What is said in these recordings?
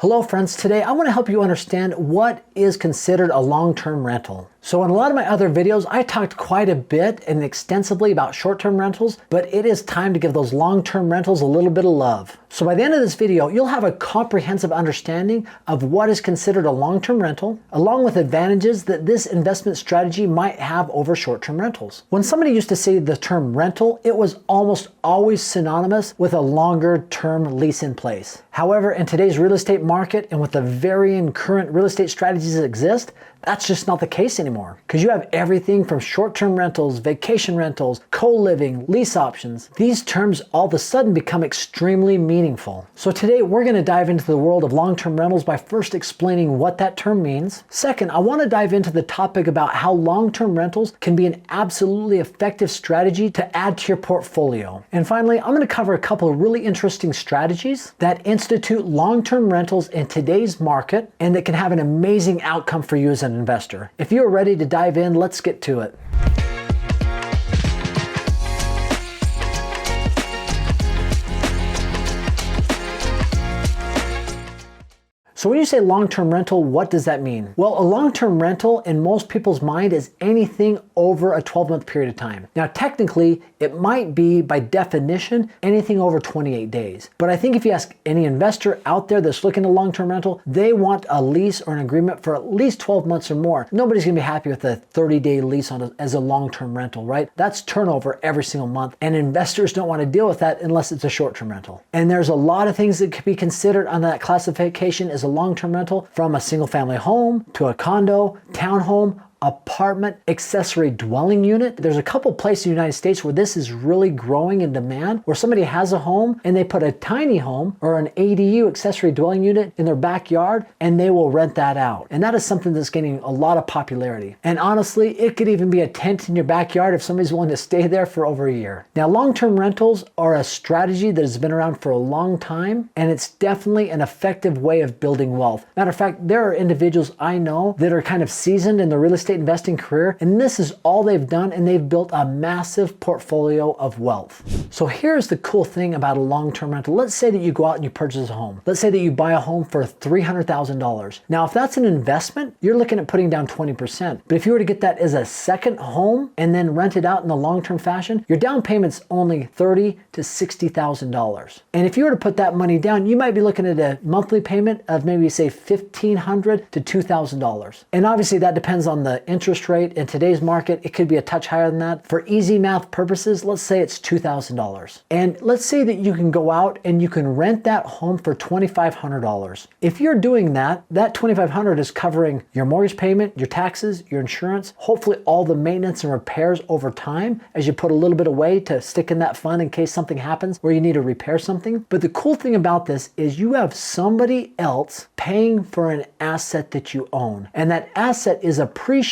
Hello friends, today I want to help you understand what is considered a long-term rental. So in a lot of my other videos, I talked quite a bit and extensively about short-term rentals, but it is time to give those long-term rentals a little bit of love. So by the end of this video, you'll have a comprehensive understanding of what is considered a long-term rental, along with advantages that this investment strategy might have over short-term rentals. When somebody used to say the term rental, it was almost always synonymous with a longer-term lease in place. However, in today's real estate market and with the varying current real estate strategies that exist, that's just not the case anymore. Because you have everything from short-term rentals, vacation rentals, co-living, lease options. These terms all of a sudden become extremely meaningful. So today we're going to dive into the world of long-term rentals by first explaining what that term means. Second, I want to dive into the topic about how long-term rentals can be an absolutely effective strategy to add to your portfolio. And finally, I'm going to cover a couple of really interesting strategies that institute long-term rentals in today's market and that can have an amazing outcome for you as an investor. If you're ready to dive in, let's get to it. So when you say long-term rental, what does that mean? Well, a long-term rental in most people's mind is anything over a 12-month period of time. Now, technically, it might be, by definition, anything over 28 days. But I think if you ask any investor out there that's looking at long-term rental, they want a lease or an agreement for at least 12 months or more. Nobody's gonna be happy with a 30-day lease as a long-term rental, right? That's turnover every single month, and investors don't wanna deal with that unless it's a short-term rental. And there's a lot of things that could be considered on that classification as a long-term rental, from a single-family home to a condo, townhome, apartment, accessory dwelling unit. There's a couple places in the United States where this is really growing in demand, where somebody has a home and they put a tiny home or an ADU, accessory dwelling unit, in their backyard and they will rent that out. And that is something that's gaining a lot of popularity. And honestly, it could even be a tent in your backyard if somebody's willing to stay there for over a year. Now, long-term rentals are a strategy that has been around for a long time, and it's definitely an effective way of building wealth. Matter of fact, there are individuals I know that are kind of seasoned in the real estate investing career, and this is all they've done, and they've built a massive portfolio of wealth. So here's the cool thing about a long-term rental. Let's say that you go out and you purchase a home. Let's say that you buy a home for $300,000. Now, if that's an investment, you're looking at putting down 20%. But if you were to get that as a second home and then rent it out in the long-term fashion, your down payment's only $30,000 to $60,000. And if you were to put that money down, you might be looking at a monthly payment of maybe say $1,500 to $2,000. And obviously that depends on the interest rate. In today's market, it could be a touch higher than that. For easy math purposes, let's say it's $2,000. And let's say that you can go out and you can rent that home for $2,500. If you're doing that, that $2,500 is covering your mortgage payment, your taxes, your insurance, hopefully all the maintenance and repairs over time as you put a little bit away to stick in that fund in case something happens where you need to repair something. But the cool thing about this is you have somebody else paying for an asset that you own. And that asset is appreciating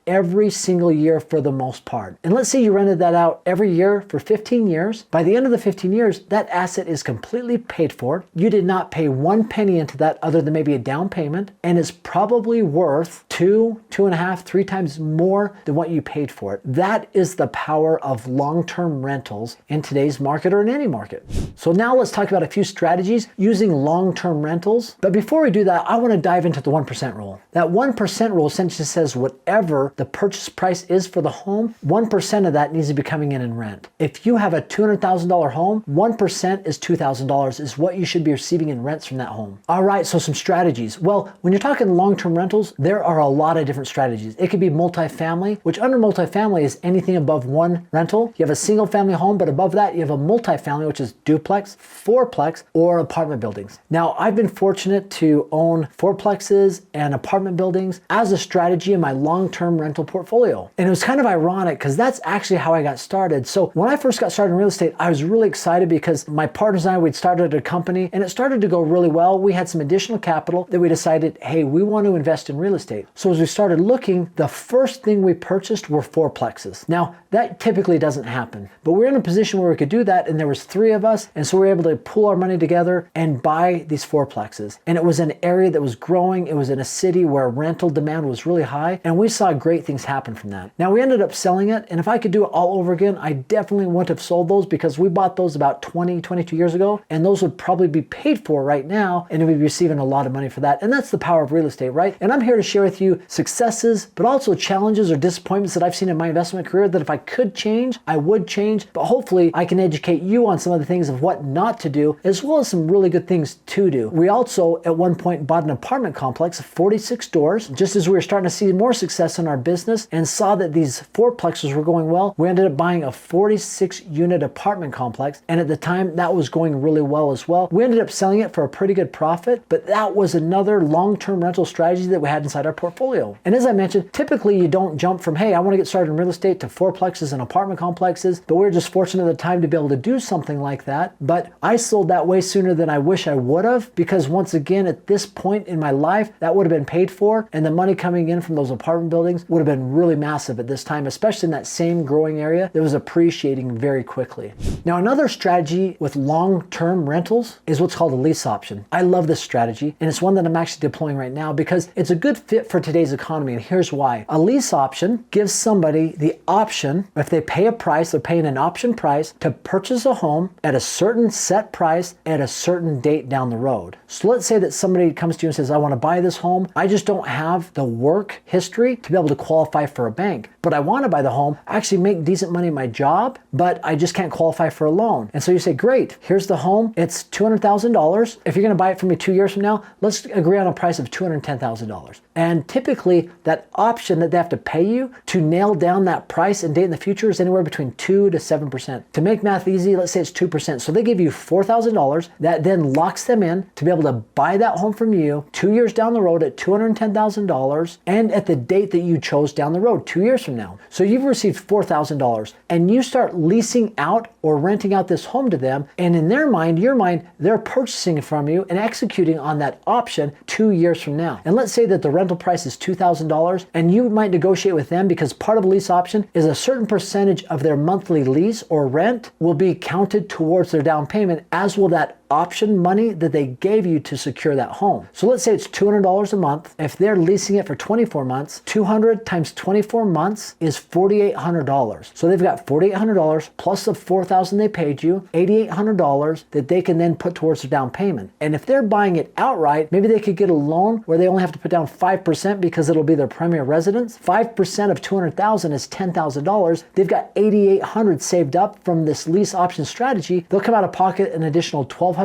every single year for the most part. And let's say you rented that out every year for 15 years. By the end of the 15 years, that asset is completely paid for. You did not pay one penny into that other than maybe a down payment, and it's probably worth 2.5, 3 times more than what you paid for it. That is the power of long-term rentals in today's market or in any market. So now let's talk about a few strategies using long-term rentals. But before we do that, I want to dive into the 1% rule. That 1% rule essentially says whatever the purchase price is for the home, 1% of that needs to be coming in rent. If you have a $200,000 home, 1% is $2,000 is what you should be receiving in rents from that home. All right, so some strategies. Well, when you're talking long-term rentals, there are a lot of different strategies. It could be multifamily, which under multifamily is anything above one rental. You have a single family home, but above that you have a multifamily, which is duplex, fourplex, or apartment buildings. Now, I've been fortunate to own fourplexes and apartment buildings as a strategy in my long-term rental portfolio. And it was kind of ironic because that's actually how I got started. So when I first got started in real estate, I was really excited because my partners and I, we'd started a company and it started to go really well. We had some additional capital that we decided, hey, we want to invest in real estate. So as we started looking, the first thing we purchased were fourplexes. Now, that typically doesn't happen, but we're in a position where we could do that, and there was 3 of us, and so we were able to pool our money together and buy these fourplexes. And it was an area that was growing. It was in a city where rental demand was really high, and we saw great things happen from that. Now, we ended up selling it, and if I could do it all over again, I definitely wouldn't have sold those because we bought those about 22 years ago, and those would probably be paid for right now, and we'd be receiving a lot of money for that. And that's the power of real estate, right? And I'm here to share with you successes, but also challenges or disappointments that I've seen in my investment career that if I could change, I would change. But hopefully I can educate you on some of the things of what not to do, as well as some really good things to do. We also at one point bought an apartment complex of 46 doors. Just as we were starting to see more success in our business and saw that these fourplexes were going well, we ended up buying a 46 unit apartment complex. And at the time that was going really well as well. We ended up selling it for a pretty good profit, but that was another long-term rental strategy that we had inside our portfolio. And as I mentioned, typically you don't jump from, hey, I want to get started in real estate to fourplexes and apartment complexes, but we're just fortunate at the time to be able to do something like that. But I sold that way sooner than I wish I would have, because once again, at this point in my life, that would have been paid for, and the money coming in from those apartment buildings would have been really massive at this time, especially in that same growing area that was appreciating very quickly. Now, another strategy with long-term rentals is what's called a lease option. I love this strategy, and it's one that I'm actually deploying right now because it's a good fit for today's economy, and here's why. A lease option gives somebody the option, if they pay a price, they're paying an option price to purchase a home at a certain set price at a certain date down the road. So let's say that somebody comes to you and says, I want to buy this home. I just don't have the work history to be able to qualify for a bank, but I want to buy the home, actually make decent money in my job, but I just can't qualify for a loan. And so you say, great, here's the home. It's $200,000. If you're going to buy it from me 2 years from now, let's agree on a price of $210,000. And typically that option that they have to pay you to nail down that price and date in the future is anywhere between 2 to 7%. To make math easy, let's say it's 2%. So they give you $4,000. That then locks them in to be able to buy that home from you 2 years down the road at $210,000 and at the date that you chose down the road 2 years from now. So you've received $4,000 and you start leasing out or renting out this home to them. And in their mind, your mind, they're purchasing it from you and executing on that option 2 years from now. And let's say that the rental price is $2,000 and you might negotiate with them because part of the lease option is a certain percentage of their monthly lease or rent will be counted towards their down payment, as will that option money that they gave you to secure that home. So let's say it's $200 a month. If they're leasing it for 24 months, 200 times 24 months is $4,800. So they've got $4,800 plus the $4,000 they paid you, $8,800 that they can then put towards their down payment. And if they're buying it outright, maybe they could get a loan where they only have to put down 5% because it'll be their primary residence. 5% of $200,000 is $10,000. They've got $8,800 saved up from this lease option strategy. They'll come out of pocket an additional $1,200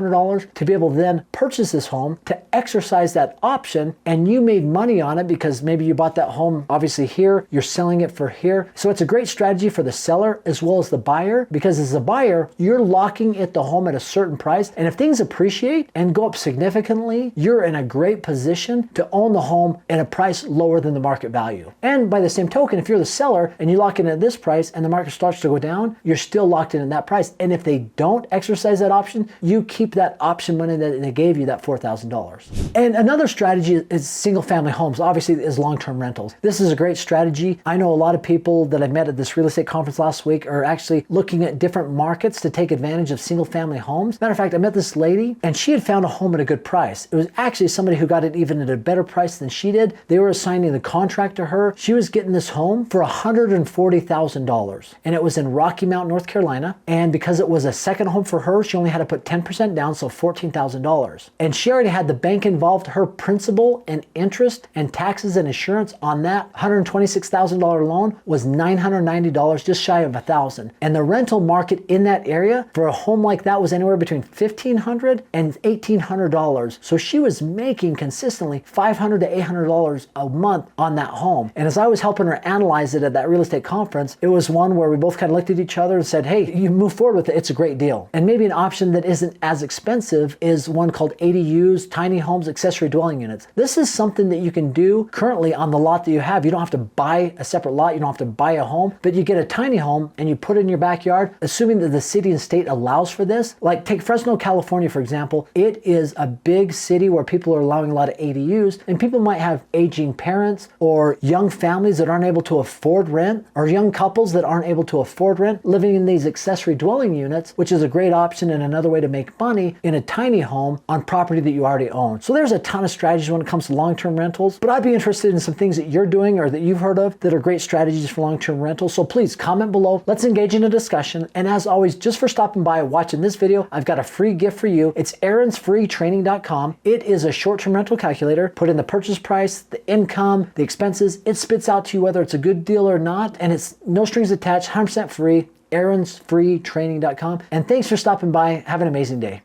to be able to then purchase this home, to exercise that option, and you made money on it because maybe you bought that home obviously here, you're selling it for here. So it's a great strategy for the seller as well as the buyer, because as a buyer, you're locking the home at a certain price, and if things appreciate and go up significantly, you're in a great position to own the home at a price lower than the market value. And by the same token, if you're the seller and you lock in at this price and the market starts to go down, you're still locked in at that price. And if they don't exercise that option, you keep that option money that they gave you, that $4,000. And another strategy is single family homes, obviously, is long-term rentals. This is a great strategy. I know a lot of people that I met at this real estate conference last week are actually looking at different markets to take advantage of single family homes. Matter of fact, I met this lady and she had found a home at a good price. It was actually somebody who got it even at a better price than she did. They were assigning the contract to her. She was getting this home for $140,000, and it was in Rocky Mount, North Carolina. And because it was a second home for her, she only had to put 10% down, so $14,000. And she already had the bank involved. Her principal and interest and taxes and insurance on that $126,000 loan was $990, just shy of $1,000. And the rental market in that area for a home like that was anywhere between $1,500 and $1,800. So she was making consistently $500 to $800 a month on that home. And as I was helping her analyze it at that real estate conference, it was one where we both kind of looked at each other and said, hey, you move forward with it. It's a great deal. And maybe an option that isn't as as expensive is one called ADUs, tiny homes, accessory dwelling units. This is something that you can do currently on the lot that you have. You don't have to buy a separate lot, you don't have to buy a home, but you get a tiny home and you put it in your backyard, assuming that the city and state allows for this. Like take Fresno, California, for example. It is a big city where people are allowing a lot of ADUs, and people might have aging parents or young families that aren't able to afford rent, or young couples that aren't able to afford rent living in these accessory dwelling units, which is a great option and another way to make money in a tiny home on property that you already own. So there's a ton of strategies when it comes to long-term rentals, but I'd be interested in some things that you're doing or that you've heard of that are great strategies for long-term rentals. So please comment below. Let's engage in a discussion. And as always, just for stopping by and watching this video, I've got a free gift for you. It's aaronsfreetraining.com. It is a short-term rental calculator. Put in the purchase price, the income, the expenses. It spits out to you whether it's a good deal or not, and it's no strings attached, 100% free. aaronsfreetraining.com. And thanks for stopping by. Have an amazing day.